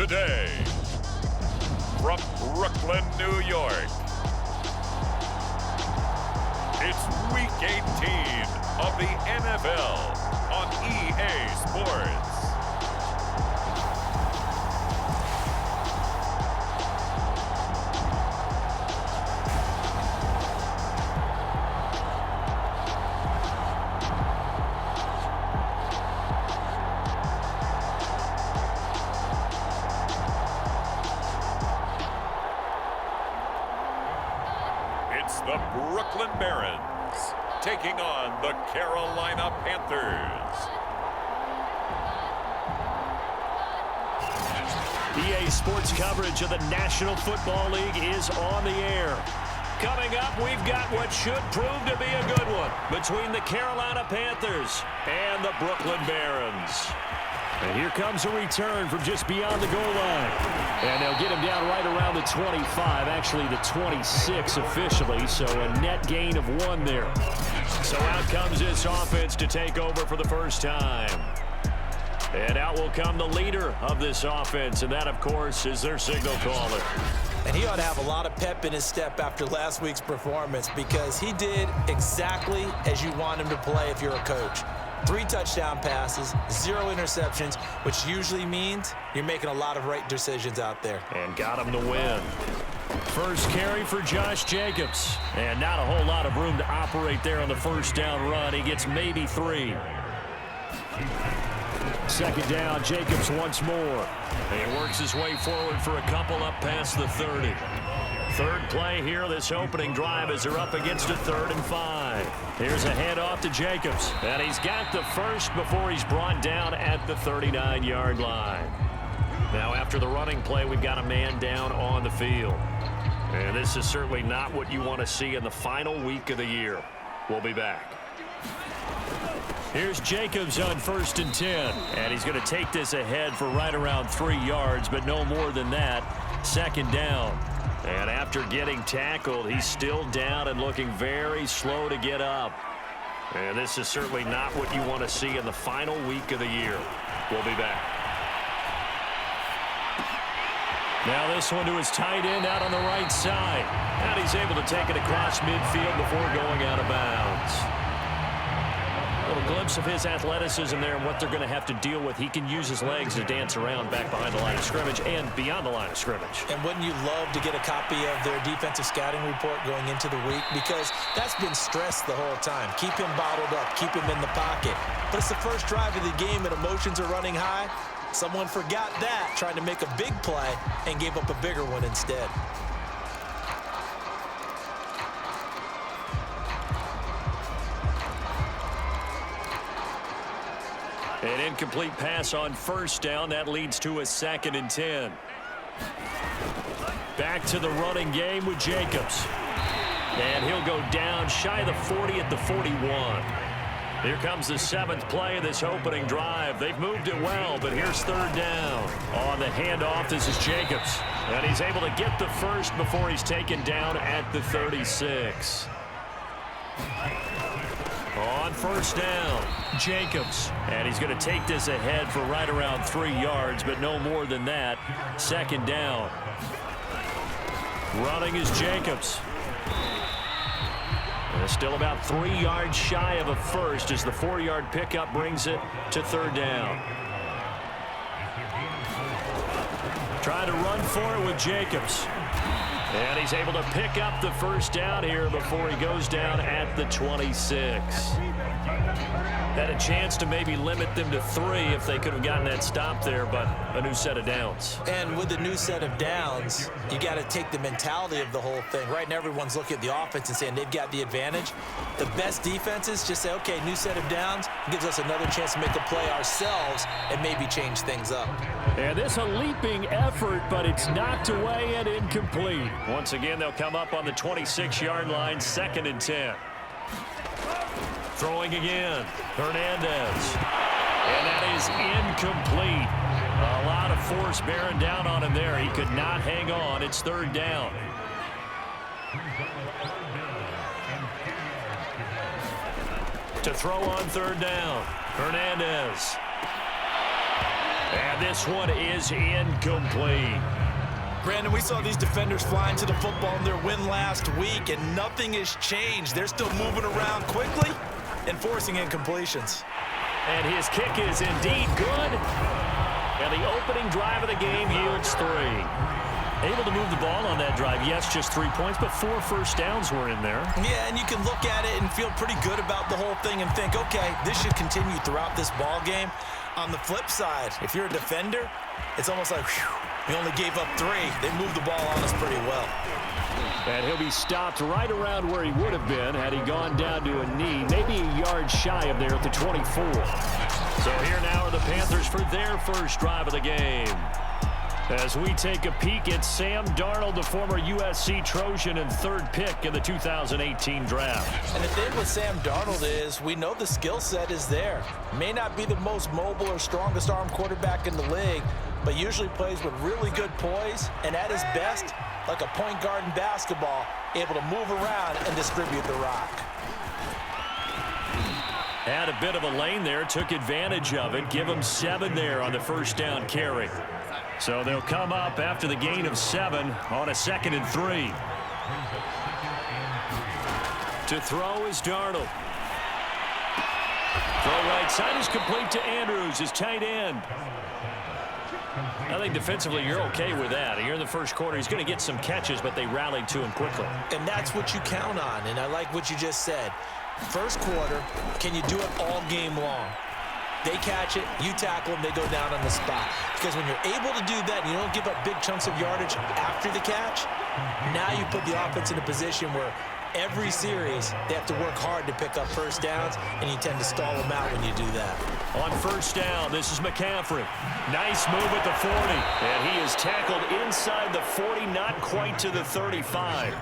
Today, from Brooklyn, New York, it's Week 18 of the NFL on EA Sports. It's the Brooklyn Barons taking on the Carolina Panthers. EA Sports coverage of the National Football League is on the air. Coming up, we've got what should prove to be a good one between the Carolina Panthers and the Brooklyn Barons. And here comes a return from just beyond the goal line. And they'll get him down right around the 25, actually the 26 officially, so a net gain of 1 there. So out comes this offense to take over for the first time. And out will come the leader of this offense, and that, of course, is their signal caller. And he ought to have a lot of pep in his step after last week's performance because he did exactly as you want him to play if you're a coach. 3 touchdown passes, 0 interceptions, which usually means you're making a lot of right decisions out there. And got him to win. First carry for Josh Jacobs. And not a whole lot of room to operate there on the first down run. He gets maybe 3. Second down, Jacobs once more. And he works his way forward for a couple up past the 30. Third play here, this opening drive as they're up against a 3rd and 5. Here's a handoff to Jacobs. And he's got the first before he's brought down at the 39-yard line. Now after the running play, we've got a man down on the field. And this is certainly not what you want to see in the final week of the year. We'll be back. Here's Jacobs on 1st and 10. And he's going to take this ahead for right around 3 yards, but no more than that. Second down. And after getting tackled, he's still down and looking very slow to get up. And this is certainly not what you want to see in the final week of the year. We'll be back. Now this one to his tight end out on the right side. And he's able to take it across midfield before going out of bounds. A little glimpse of his athleticism there and what they're going to have to deal with. He can use his legs to dance around back behind the line of scrimmage and beyond the line of scrimmage. And wouldn't you love to get a copy of their defensive scouting report going into the week? Because that's been stressed the whole time. Keep him bottled up. Keep him in the pocket. But it's the first drive of the game and emotions are running high. Someone forgot that, trying to make a big play and gave up a bigger one instead. An incomplete pass on first down. That leads to a 2nd and 10. Back to the running game with Jacobs. And he'll go down shy of the 40 at the 41. Here comes the 7th play of this opening drive. They've moved it well, but here's 3rd down. On the handoff, this is Jacobs. And he's able to get the first before he's taken down at the 36. On first down, Jacobs. And he's going to take this ahead for right around 3 yards, but no more than that. Second down. Running is Jacobs. And still about 3 yards shy of a first as the 4-yard pickup brings it to 3rd down. Trying to run for it with Jacobs. And he's able to pick up the first down here before he goes down at the 26. Had a chance to maybe limit them to 3 if they could have gotten that stop there, but a new set of downs. And with the new set of downs, you got to take the mentality of the whole thing. Right now, everyone's looking at the offense and saying they've got the advantage. The best defenses just say, okay, new set of downs gives us another chance to make a play ourselves and maybe change things up. And this a leaping effort, but it's knocked away and incomplete. Once again, they'll come up on the 26-yard line, 2nd and 10. Throwing again, Hernandez. And that is incomplete. A lot of force bearing down on him there. He could not hang on. It's 3rd down. To throw on 3rd down, Hernandez. And this one is incomplete. Brandon, we saw these defenders flying to the football in their win last week, and nothing has changed. They're still moving around quickly and forcing incompletions. And his kick is indeed good. And the opening drive of the game yields 3. Able to move the ball on that drive. Yes, just 3 points, but 4 first downs were in there. Yeah, and you can look at it and feel pretty good about the whole thing and think, okay, this should continue throughout this ball game. On the flip side, if you're a defender, it's almost like, whew, we only gave up 3. They moved the ball on us pretty well. And he'll be stopped right around where he would have been had he gone down to a knee, maybe a yard shy of there at the 24. So here now are the Panthers for their first drive of the game. As we take a peek at Sam Darnold, the former USC Trojan and 3rd pick in the 2018 draft. And the thing with Sam Darnold is we know the skill set is there. May not be the most mobile or strongest arm quarterback in the league, but usually plays with really good poise, and at his best, like a point guard in basketball, able to move around and distribute the rock. Had a bit of a lane there, took advantage of it. Give him 7 there on the first down carry. So they'll come up after the gain of 7 on a 2nd and 3. To throw is Darnold. Throw right side is complete to Andrews, his tight end. I think defensively you're okay with that. Here in the first quarter, he's going to get some catches, but they rallied to him quickly. And that's what you count on, and I like what you just said. First quarter, can you do it all game long? They catch it, you tackle them, they go down on the spot. Because when you're able to do that and you don't give up big chunks of yardage after the catch, now you put the offense in a position where every series they have to work hard to pick up first downs, and you tend to stall them out when you do that. On first down, this is McCaffrey. Nice move at the 40. And he is tackled inside the 40, not quite to the 35.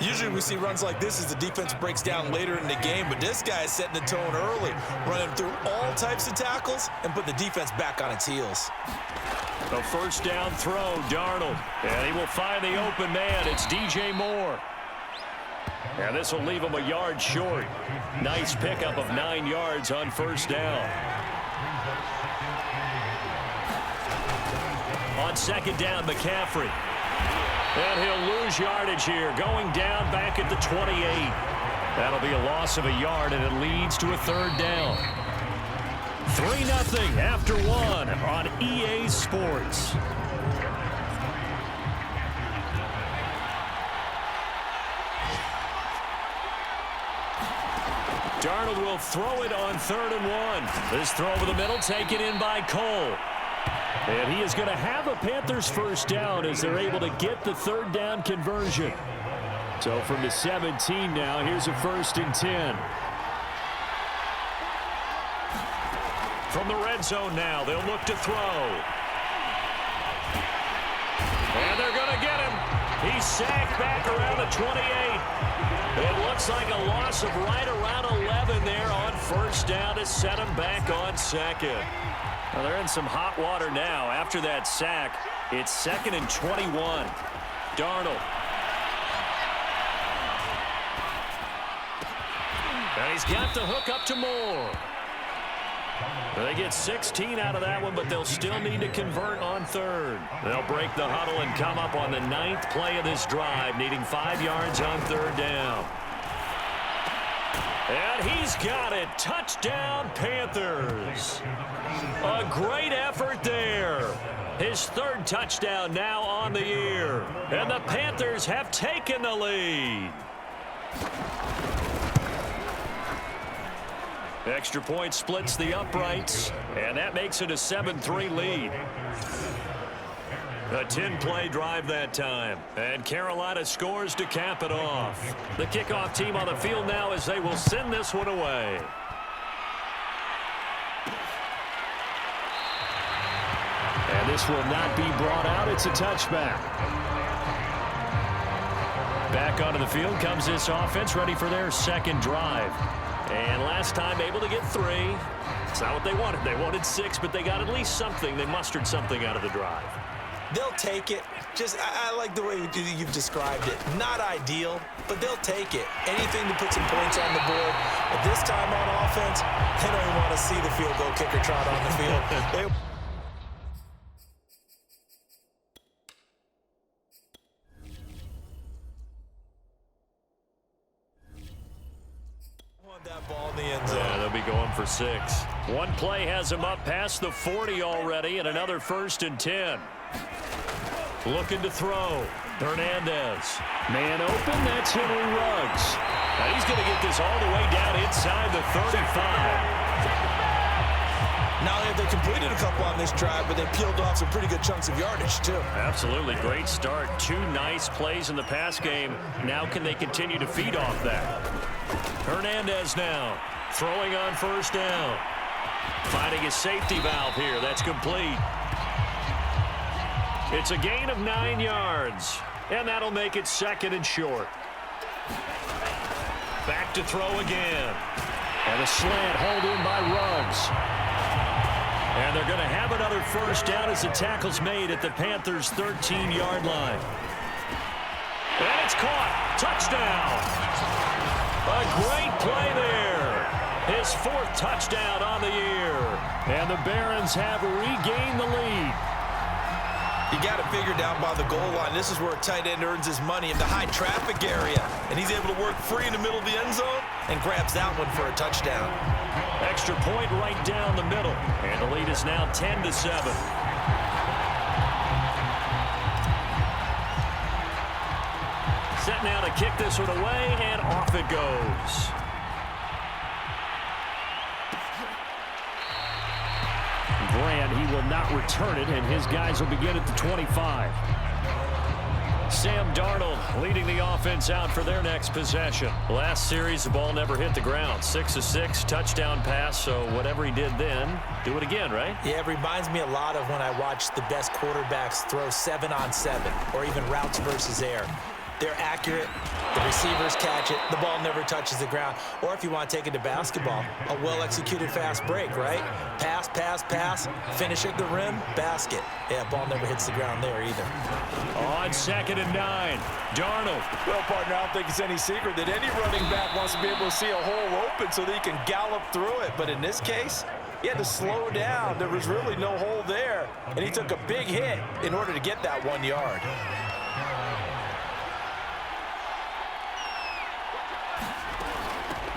Usually we see runs like this as the defense breaks down later in the game, but this guy is setting the tone early, running through all types of tackles and put the defense back on its heels. The first down throw, Darnold. And he will find the open man. It's DJ Moore. And this will leave him a yard short. Nice pickup of 9 yards on first down. On second down, McCaffrey. And he'll lose yardage here, going down back at the 28. That'll be a loss of a yard, and it leads to a 3rd down. 3-0 after 1 on EA Sports. Darnold will throw it on 3rd and 1. This throw over the middle taken in by Cole. And he is going to have a Panthers first down as they're able to get the 3rd down conversion. So from the 17 now, here's a 1st and 10. From the red zone now, they'll look to throw. And they're going to get him. He's sacked back around the 28. It looks like a loss of right around 11 there on first down to set him back on 2nd. Well, they're in some hot water now. After that sack, it's 2nd and 21. Darnold. And he's got the hook up to Moore. They get 16 out of that one, but they'll still need to convert on 3rd. They'll break the huddle and come up on the 9th play of this drive, needing 5 yards on 3rd down. And he's got it. Touchdown, Panthers. A great effort there. His 3rd touchdown now on the year. And the Panthers have taken the lead. Extra point splits the uprights, and that makes it a 7-3 lead. A 10-play drive that time, and Carolina scores to cap it off. The kickoff team on the field now as they will send this one away. And this will not be brought out. It's a touchback. Back onto the field comes this offense, ready for their 2nd drive. And last time able to get 3. It's not what they wanted. They wanted 6, but they got at least something. They mustered something out of the drive. They'll take it. I like the way you've described it. Not ideal, but they'll take it. Anything to put some points on the board, but But this time on offense, they don't even want to see the field goal kicker trot on the field. That ball in the end zone. Yeah, they'll be going for 6. One play has him up past the 40 already, and another 1st and 10. Looking to throw. Hernandez. Man open, that's Henry Ruggs. Now he's going to get this all the way down inside the 35. Not only have they completed a couple on this drive, but they peeled off some pretty good chunks of yardage, too. Absolutely. Great start. 2 nice plays in the pass game. Now can they continue to feed off that? Hernandez now throwing on 1st down. Finding a safety valve here. That's complete. It's a gain of 9 yards, and that'll make it 2nd and short. Back to throw again. And a slant hauled in by Ruggs. And they're going to have another 1st down as the tackle's made at the Panthers' 13-yard line. And it's caught. Touchdown. A great play there. His 4th touchdown on the year. And the Barons have regained the lead. You got it figured out by the goal line. This is where a tight end earns his money in the high traffic area. And he's able to work free in the middle of the end zone and grabs that one for a touchdown. Extra point right down the middle. And the lead is now 10-7. Set now to kick this one away, and off it goes. Grant, he will not return it, and his guys will begin at the 25. Sam Darnold leading the offense out for their next possession. Last series, the ball never hit the ground. 6 of 6, touchdown pass, so whatever he did then, do it again, right? Yeah, it reminds me a lot of when I watched the best quarterbacks throw 7-on-7 or even routes versus air. They're accurate. The receivers catch it. The ball never touches the ground. Or if you want to take it to basketball, a well-executed fast break, right? Pass, pass, pass, finish at the rim, basket. Yeah, ball never hits the ground there either. On 2nd and 9, Darnold. Well, partner, I don't think it's any secret that any running back wants to be able to see a hole open so that he can gallop through it. But in this case, he had to slow down. There was really no hole there, and he took a big hit in order to get that 1 yard.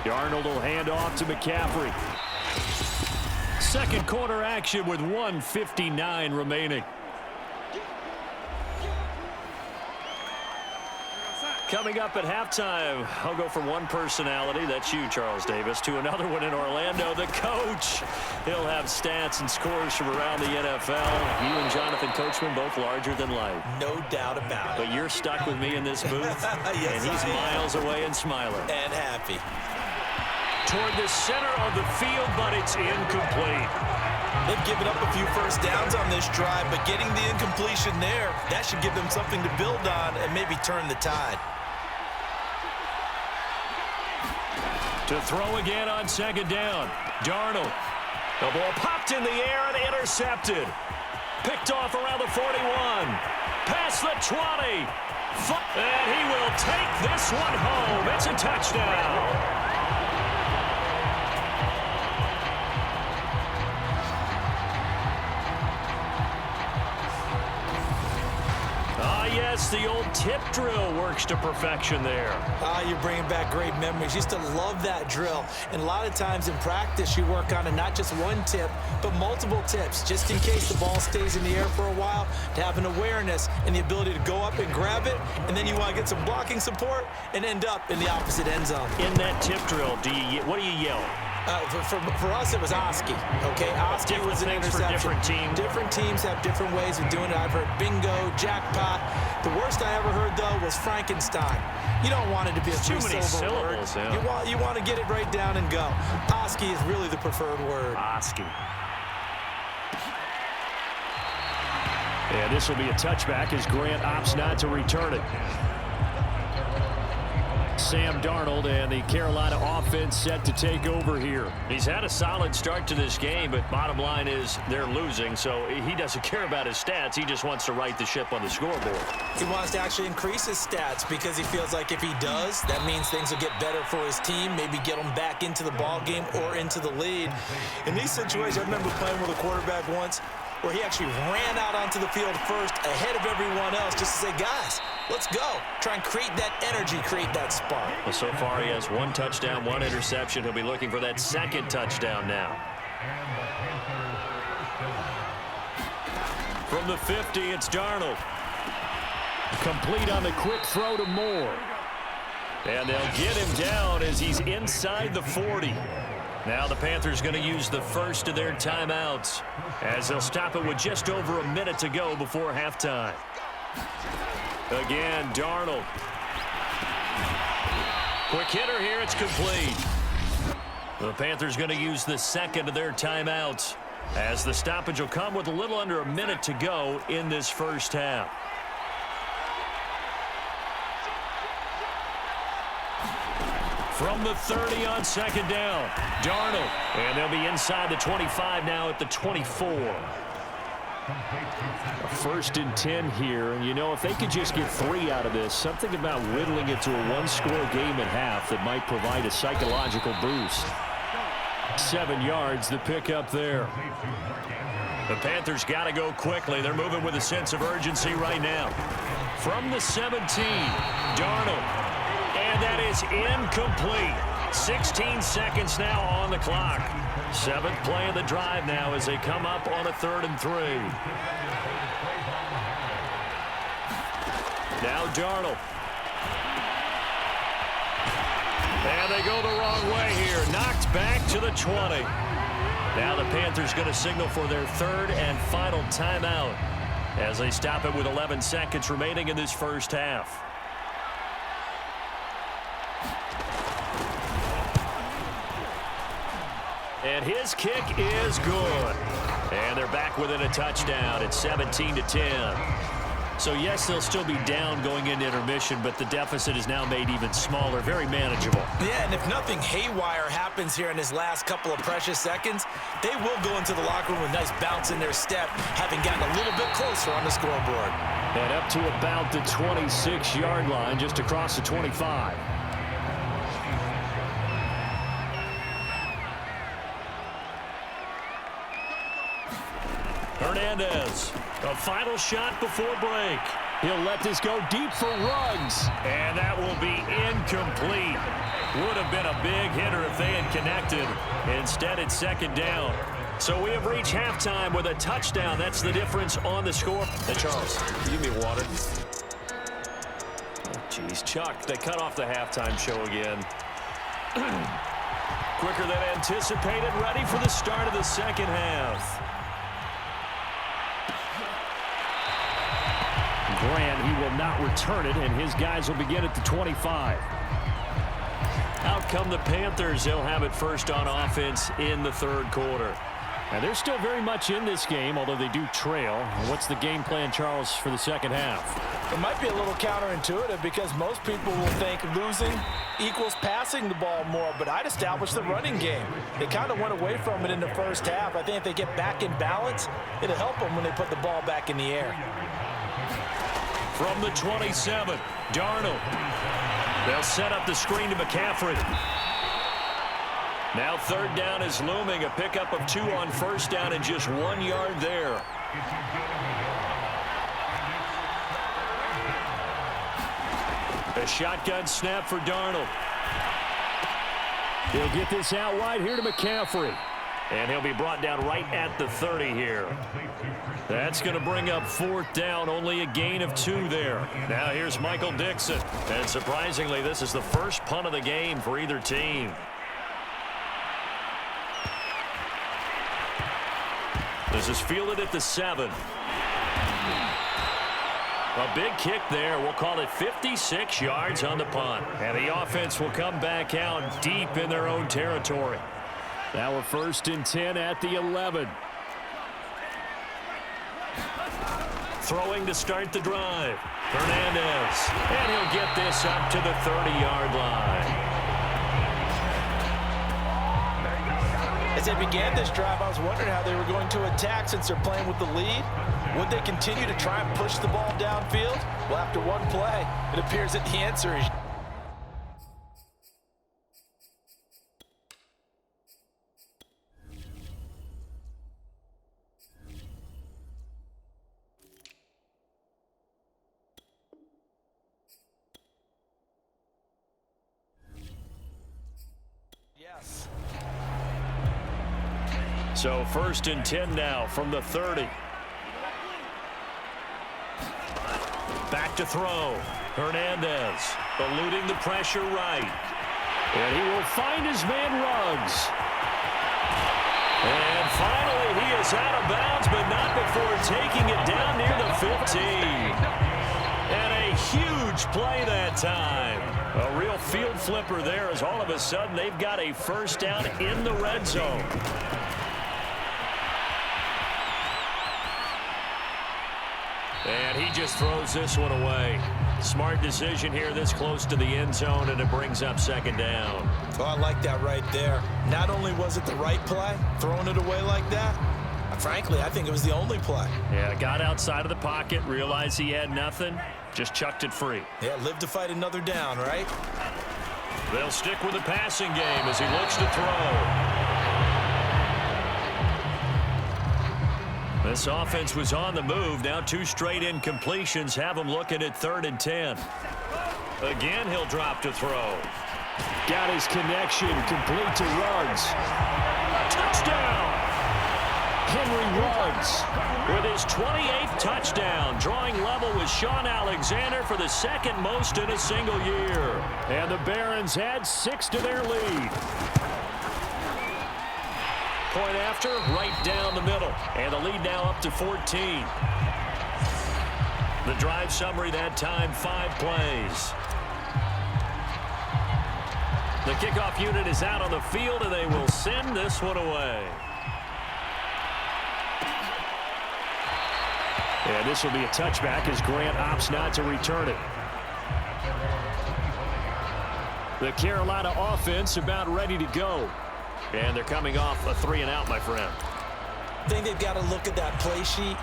Darnold will hand off to McCaffrey. Second quarter action with 1:59 remaining. Coming up at halftime, I'll go from one personality, that's you, Charles Davis, to another one in Orlando, the coach. He'll have stats and scores from around the NFL. You and Jonathan Coachman both larger than life. No doubt about it. But you're stuck with me in this booth, yes, and he's miles away and smiling. And happy. Toward the center of the field, but it's incomplete. They've given up a few first downs on this drive, but getting the incompletion there, that should give them something to build on and maybe turn the tide. To throw again on 2nd down. Darnold. The ball popped in the air and intercepted. Picked off around the 41. Past the 20. And he will take this one home. It's a touchdown. Yes, the old tip drill works to perfection there. You're bringing back great memories. Used to love that drill. And a lot of times in practice, you work on it, not just one tip, but multiple tips, just in case the ball stays in the air for a while, to have an awareness and the ability to go up and grab it, and then you want to get some blocking support and end up in the opposite end zone. In that tip drill, what do you yell? For us, it was Oski. Okay, Oski was an interception. Different teams. Different teams have different ways of doing it. I've heard bingo, jackpot. The worst I ever heard, though, was Frankenstein. You don't want it to be a three-syllable word. Yeah. You want to get it right down and go. Oski is really the preferred word. Oski. And this will be a touchback as Grant opts not to return it. Sam Darnold, and the Carolina offense set to take over here. He's had a solid start to this game, but bottom line is they're losing, so he doesn't care about his stats. He just wants to right the ship on the scoreboard. He wants to actually increase his stats because he feels like if he does, that means things will get better for his team, maybe get them back into the ball game or into the lead. In these situations, I remember playing with a quarterback once where he actually ran out onto the field first ahead of everyone else just to say, guys, let's go. Try and create that energy, create that spark. Well, so far he has 1 touchdown, 1 interception. He'll be looking for that 2nd touchdown now. From the 50, it's Darnold. Complete on the quick throw to Moore. And they'll get him down as he's inside the 40. Now the Panthers going to use the first of their timeouts as they'll stop it with just over a minute to go before halftime. Again, Darnold. Quick hitter here, it's complete. The Panthers going to use the 2nd of their timeouts as the stoppage will come with a little under a minute to go in this first half. From the 30 on 2nd down, Darnold. And they'll be inside the 25 now at the 24. A 1st and 10 here, and you know, if they could just get 3 out of this, something about whittling it to a 1-score game at half that might provide a psychological boost. 7 yards, the pickup there. The Panthers got to go quickly. They're moving with a sense of urgency right now. From the 17, Darnold. And that is incomplete. 16 seconds now on the clock. 7th play of the drive now as they come up on a 3rd and 3. Now Darnold. And they go the wrong way here. Knocked back to the 20. Now the Panthers going to signal for their 3rd and final timeout as they stop it with 11 seconds remaining in this first half. And his kick is good. And they're back within a touchdown. It's 17-10. So, yes, they'll still be down going into intermission, but the deficit is now made even smaller, very manageable. Yeah, and if nothing haywire happens here in his last couple of precious seconds, they will go into the locker room with a nice bounce in their step, having gotten a little bit closer on the scoreboard. And up to about the 26-yard line, just across the 25. Hernandez, a final shot before break. He'll let this go deep for Ruggs. And that will be incomplete. Would have been a big hitter if they had connected. Instead, it's 2nd down. So we have reached halftime with a touchdown. That's the difference on the score. Hey, Charles, give me water. Oh, geez, Chuck, they cut off the halftime show again. Quicker than anticipated, ready for the start of the 2nd half. Grant, he will not return it, and his guys will begin at the 25. Out come the Panthers. They'll have it first on offense in the 3rd quarter. And they're still very much in this game, although they do trail. What's the game plan, Charles, for the 2nd half? It might be a little counterintuitive because most people will think losing equals passing the ball more, but I'd establish the running game. They kind of went away from it in the first half. I think if they get back in balance, it'll help them when they put the ball back in the air. From the 27, Darnold. They'll set up the screen to McCaffrey. Now 3rd down is looming. A pickup of 2 on 1st down and just 1 yard there. A shotgun snap for Darnold. He'll get this out wide here to McCaffrey. And he'll be brought down right at the 30 here. That's going to bring up 4th down, only a gain of 2 there. Now here's Michael Dixon. And surprisingly, this is the first punt of the game for either team. This is fielded at the 7. A big kick there. We'll call it 56 yards on the punt. And the offense will come back out deep in their own territory. Now a 1st and 10 at the 11. Throwing to start the drive. Hernandez. And he'll get this up to the 30-yard line. As they began this drive, I was wondering how they were going to attack since they're playing with the lead. Would they continue to try and push the ball downfield? Well, after one play, it appears that the answer is yes. So 1st and 10 now from the 30. Back to throw. Hernandez eluding the pressure right. And he will find his man Ruggs. And finally he is out of bounds, but not before taking it down near the 15. And a huge play that time. A real field flipper there as all of a sudden they've got a first down in the red zone. And he just throws this one away. Smart decision here this close to the end zone, and it brings up 2nd down. Oh, I like that right there. Not only was it the right play, throwing it away like that, frankly, I think it was the only play. Yeah, got outside of the pocket, realized he had nothing, just chucked it free. Yeah, live to fight another down, right? They'll stick with the passing game as he looks to throw. This offense was on the move. Now 2 straight incompletions have him looking at 3rd and 10. Again, he'll drop to throw. Got his connection complete to Ruggs. Touchdown! Henry Ruggs with his 28th touchdown, drawing level with Sean Alexander for the 2nd most in a single year. And the Barons add 6 to their lead. Point after, right down the middle. And the lead now up to 14. The drive summary that time, 5 plays. The kickoff unit is out on the field, and they will send this one away. And this will be a touchback as Grant opts not to return it. The Carolina offense about ready to go. And they're coming off a 3-and-out, my friend. I think they've got to look at that play sheet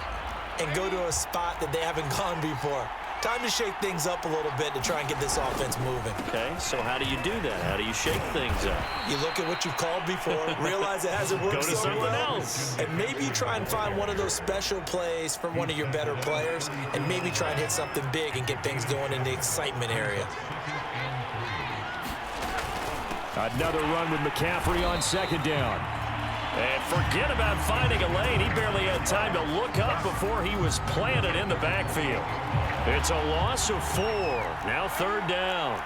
and go to a spot that they haven't gone before. Time to shake things up a little bit to try and get this offense moving. Okay, so how do you do that? How do you shake things up? You look at what you've called before, realize it hasn't worked Go to so someone well, else. and maybe you try and find one of those special plays from one of your better players, and maybe try and hit something big and get things going in the excitement area. Another run with McCaffrey on 2nd down. And forget about finding a lane. He barely had time to look up before he was planted in the backfield. It's a loss of 4. Now 3rd down.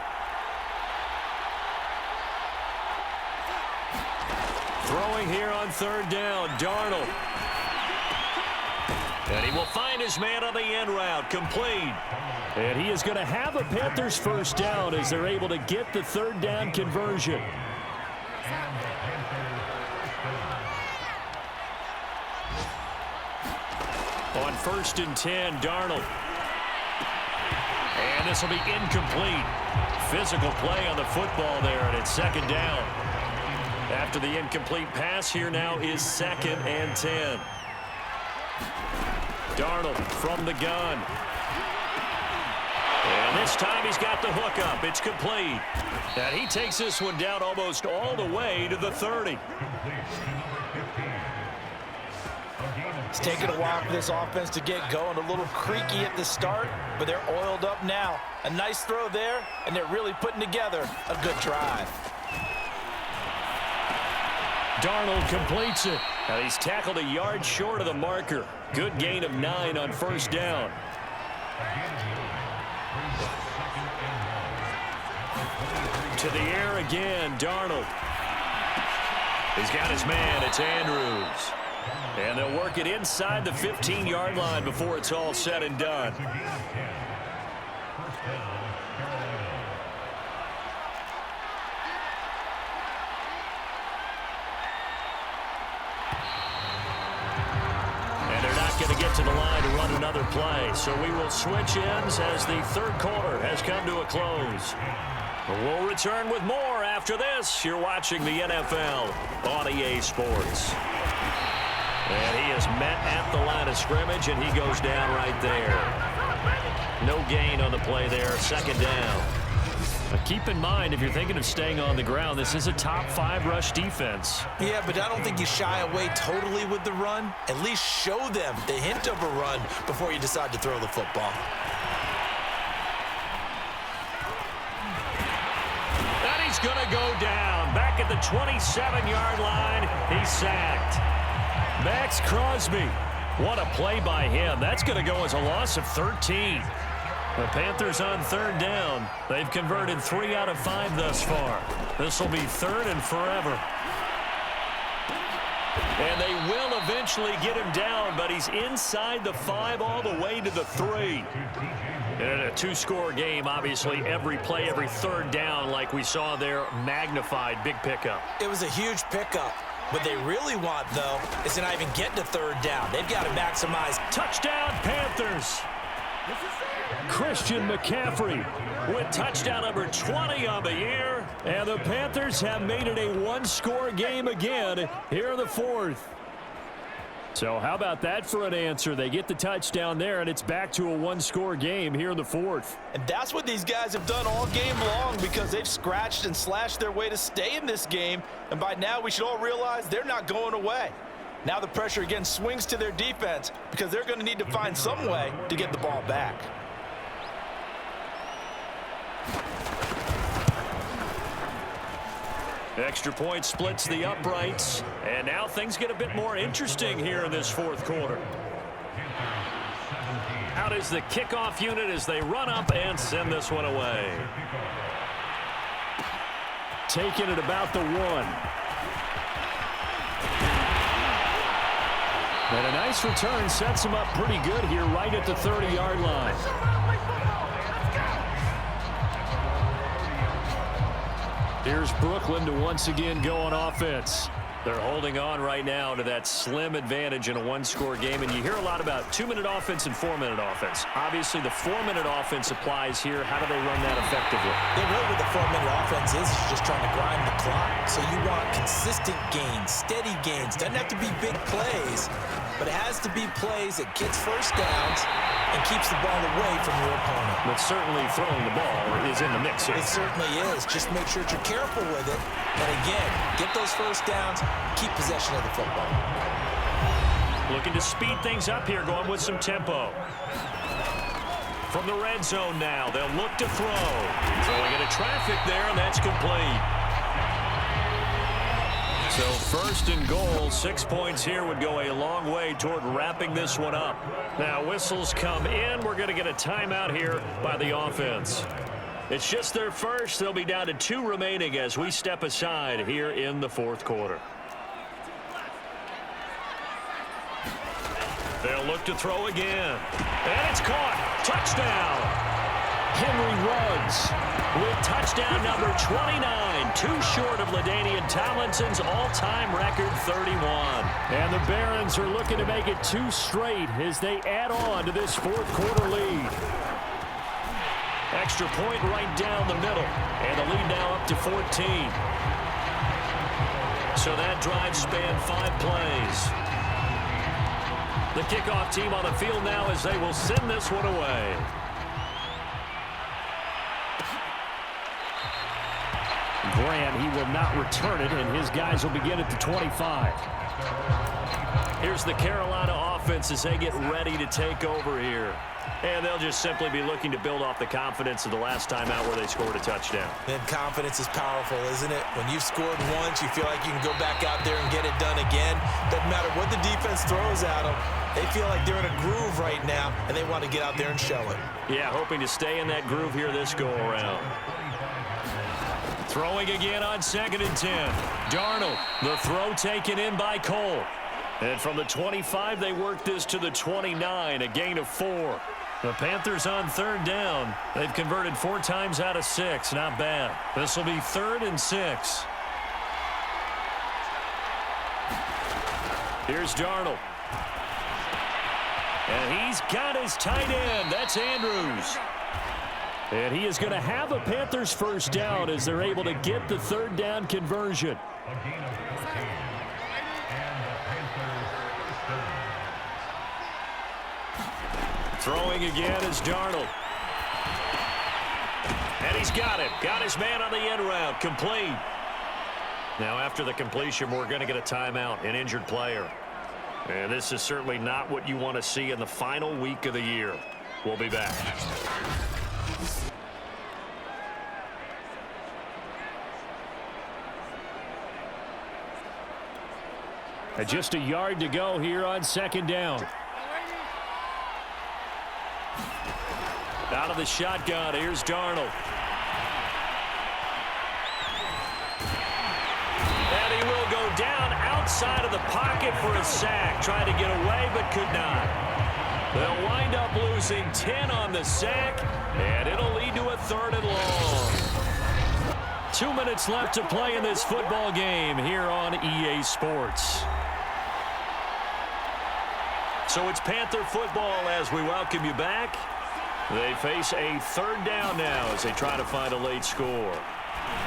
Throwing here on 3rd down, Darnold. And he will find his man on the end route, complete. And he is going to have a Panthers first down as they're able to get the 3rd down conversion. On 1st and 10, Darnold. And this will be incomplete. Physical play on the football there, and it's 2nd down. After the incomplete pass, here now is 2nd and 10. Darnold from the gun. And this time he's got the hook up. It's complete. And he takes this one down almost all the way to the 30. It's taken a while for this offense to get going. A little creaky at the start, but they're oiled up now. A nice throw there, and they're really putting together a good drive. Darnold completes it. Now he's tackled a yard short of the marker. Good gain of 9 on 1st down. To the air again, Darnold. He's got his man, it's Andrews. And they'll work it inside the 15-yard line before it's all said and done. And they're not going to get to the line to run another play. So we will switch ends as the third quarter has come to a close. We'll return with more after this. You're watching the NFL on EA Sports. And he is met at the line of scrimmage, and he goes down right there. No gain on the play there, second down. But keep in mind, if you're thinking of staying on the ground, this is a top 5 rush defense. Yeah, but I don't think you shy away totally with the run. At least show them the hint of a run before you decide to throw the football. And he's going to go down. Back at the 27-yard line, he's sacked. Max Crosby. What a play by him. That's going to go as a loss of 13. The Panthers on third down. They've converted 3 out of 5 thus far. This will be third and forever. And they will eventually get him down, but he's inside the 5 all the way to the 3. And in a 2-score game, obviously, every play, every third down, like we saw there, magnified, big pickup. It was a huge pickup. What they really want, though, is to not even get to third down. They've got to maximize. Touchdown, Panthers! Christian McCaffrey with touchdown number 20 on the year. And the Panthers have made it a 1-score game again here in the fourth. So how about that for an answer? They get the touchdown there, and it's back to a 1-score game here in the fourth. And that's what these guys have done all game long, because they've scratched and slashed their way to stay in this game. And by now, we should all realize they're not going away. Now the pressure again swings to their defense, because they're going to need to find some way to get the ball back. Extra point splits the uprights, and now things get a bit more interesting here in this fourth quarter. Out is the kickoff unit as they run up and send this one away. Taking it about the 1. And a nice return sets him up pretty good here right at the 30-yard line. Here's Brooklyn to once again go on offense. They're holding on right now to that slim advantage in a 1-score game, and you hear a lot about 2-minute offense and 4-minute offense. Obviously, the 4-minute offense applies here. How do they run that effectively? Yeah, really what the 4-minute offense is just trying to grind the clock. So you want consistent gains, steady gains. Doesn't have to be big plays, but it has to be plays that gets first downs and keeps the ball away from your opponent. But certainly throwing the ball is in the mix here. It certainly is. Just make sure that you're careful with it. And again, get those first downs, keep possession of the football. Looking to speed things up here, going with some tempo. From the red zone now, they'll look to throw. Throwing into traffic there, and that's complete. So first and goal, 6 points here would go a long way toward wrapping this one up. Now whistles come in. We're going to get a timeout here by the offense. It's just their first. They'll be down to 2 remaining as we step aside here in the fourth quarter. They'll look to throw again. And it's caught. Touchdown. Henry Ruggs with touchdown number 29, 2 short of LaDainian Tomlinson's all-time record 31. And the Barons are looking to make it 2 straight as they add on to this fourth quarter lead. Extra point right down the middle, and the lead now up to 14. So that drive spanned 5 plays. The kickoff team on the field now as they will send this one away. Grant, he will not return it, and his guys will begin at the 25. Here's the Carolina offense as they get ready to take over here. And they'll just simply be looking to build off the confidence of the last time out where they scored a touchdown. And confidence is powerful, isn't it? When you've scored once, you feel like you can go back out there and get it done again. Doesn't matter what the defense throws at them. They feel like they're in a groove right now, and they want to get out there and show it. Yeah, hoping to stay in that groove here this go-around. Throwing again on 2nd and 10. Darnold, the throw taken in by Cole. And from the 25, they work this to the 29, a gain of 4. The Panthers on third down. They've converted 4 times out of 6. Not bad. This will be 3rd and 6. Here's Darnold. And he's got his tight end. That's Andrews. And he is going to have a Panthers first down as they're able to get the third down conversion. Throwing again is Darnold. And he's got it. Got his man on the end route. Complete. Now after the completion, we're going to get a timeout, an injured player. And this is certainly not what you want to see in the final week of the year. We'll be back. And just a yard to go here on second down. Out of the shotgun, here's Darnold. And he will go down outside of the pocket for a sack. Tried to get away, but could not. They'll wind up losing 10 on the sack, and it'll lead to a 3rd and long. 2 minutes left to play in this football game here on EA Sports. So it's Panther football as we welcome you back. They face a 3rd down now as they try to find a late score.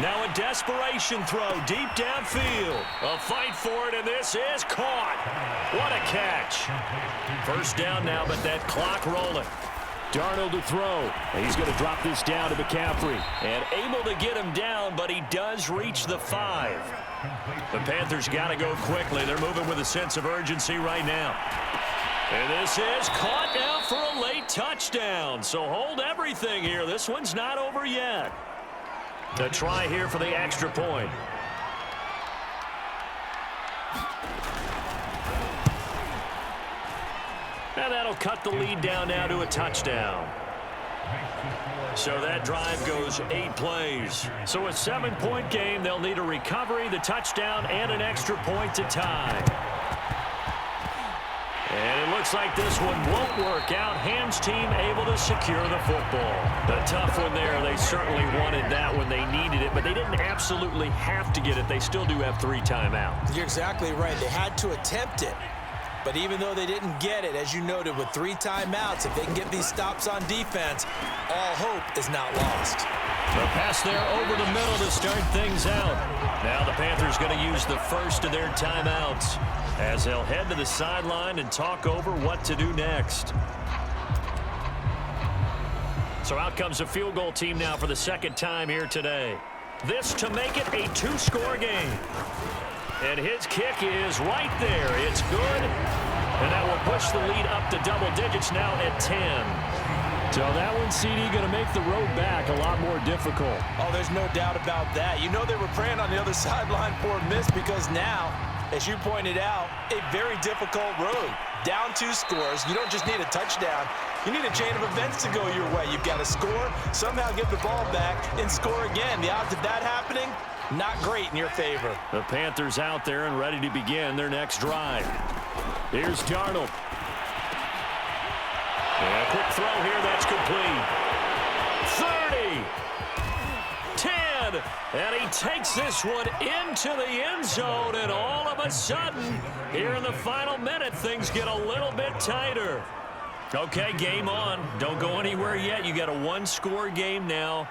Now a desperation throw deep downfield. A fight for it, and this is caught. What a catch. First down now, but that clock rolling. Darnold to throw. He's going to drop this down to McCaffrey. And able to get him down, but he does reach the 5. The Panthers got to go quickly. They're moving with a sense of urgency right now. And this is caught now for a late touchdown. So hold everything here. This one's not over yet. The try here for the extra point. And that'll cut the lead down now to a touchdown. So that drive goes 8 plays. So a 7-point game. They'll need a recovery, the touchdown, and an extra point to tie. And it looks like this one won't work out. Ham's team able to secure the football. The tough one there. They certainly wanted that when they needed it, but they didn't absolutely have to get it. They still do have 3 timeouts. You're exactly right. They had to attempt it. But even though they didn't get it, as you noted, with 3 timeouts, if they can get these stops on defense, all hope is not lost. The pass there over the middle to start things out. Now the Panthers going to use the first of their timeouts as they'll head to the sideline and talk over what to do next. So out comes a field goal team now for the 2nd time here today. This to make it a 2-score game. And his kick is right there. It's good. And that will push the lead up to double digits now at 10. So that one, CD, going to make the road back a lot more difficult. Oh, there's no doubt about that. You know they were praying on the other sideline for a miss because now, as you pointed out, a very difficult road. Down 2 scores. You don't just need a touchdown. You need a chain of events to go your way. You've got to score, somehow get the ball back, and score again. The odds of that happening, not great in your favor. The Panthers out there and ready to begin their next drive. Here's Darnold. And a quick throw here, that's complete. 30. 10. And he takes this one into the end zone, and all of a sudden, here in the final minute, things get a little bit tighter. Okay, game on. Don't go anywhere yet. You got a 1-score game now.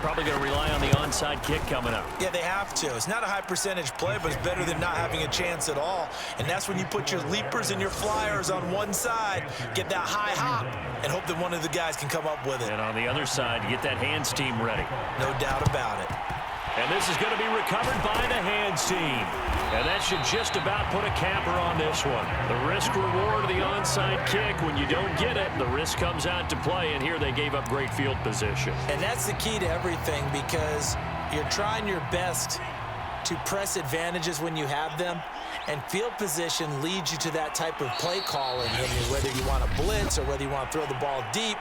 Probably going to rely on the onside kick coming up. Yeah, they have to. It's not a high percentage play, but it's better than not having a chance at all. And that's when you put your leapers and your flyers on one side, get that high hop, and hope that one of the guys can come up with it. And on the other side, get that hands team ready. No doubt about it. And this is going to be recovered by the hands team. And that should just about put a capper on this one. The risk-reward of the onside kick, when you don't get it, the risk comes out to play, and here they gave up great field position. And that's the key to everything, because you're trying your best to press advantages when you have them, and field position leads you to that type of play calling, whether you want to blitz or whether you want to throw the ball deep.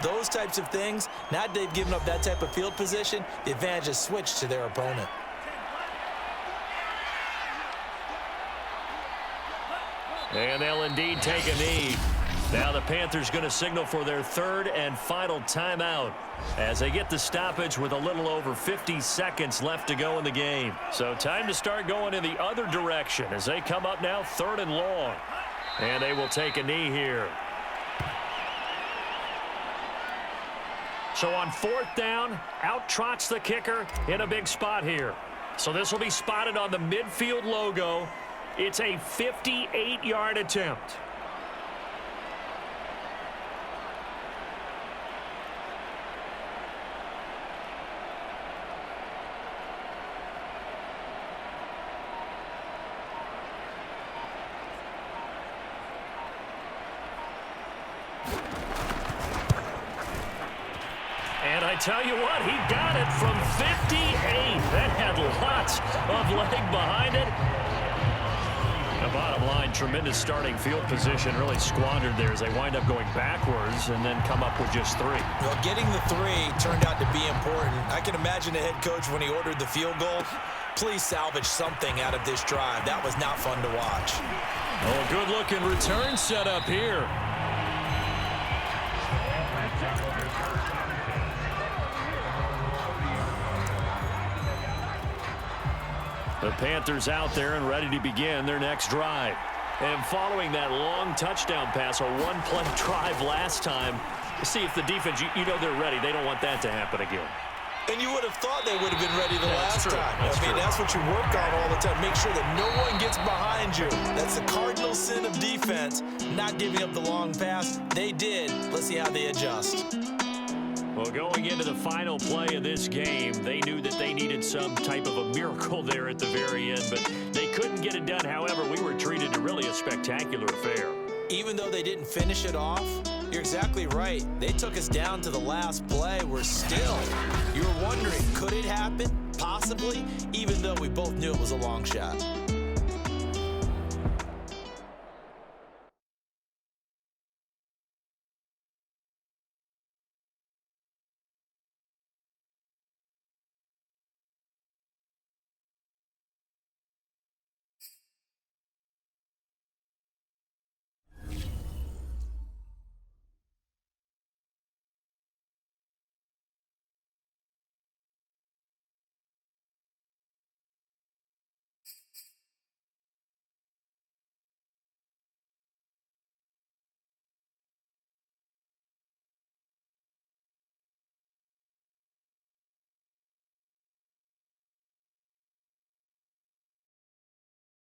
Those types of things, now that they've given up that type of field position, the advantage is switched to their opponent. And they'll indeed take a knee. Now the Panthers going to signal for their 3rd and final timeout as they get the stoppage with a little over 50 seconds left to go in the game. So time to start going in the other direction as they come up now 3rd and long. And they will take a knee here. So on 4th down, out trots the kicker in a big spot here. So this will be spotted on the midfield logo. It's a 58-yard attempt. And I tell you what, he got it from 58. That had lots of leg behind it. The bottom line, tremendous starting field position, really squandered there as they wind up going backwards and then come up with just 3. Well, getting the 3 turned out to be important. I can imagine the head coach when he ordered the field goal. Please salvage something out of this drive. That was not fun to watch. Oh, good-looking return set up here. The Panthers out there and ready to begin their next drive. And following that long touchdown pass, a one-play drive last time, see if the defense, you know they're ready. They don't want that to happen again. And you would have thought they would have been ready the last time. That's what you work on all the time. Make sure that no one gets behind you. That's the cardinal sin of defense, not giving up the long pass. They did. Let's see how they adjust. Well, going into the final play of this game, they knew that they needed some type of a miracle there at the very end, but they couldn't get it done. However, we were treated to really a spectacular affair. Even though they didn't finish it off, you're exactly right. They took us down to the last play. We're still, you were wondering, could it happen? Possibly, even though we both knew it was a long shot.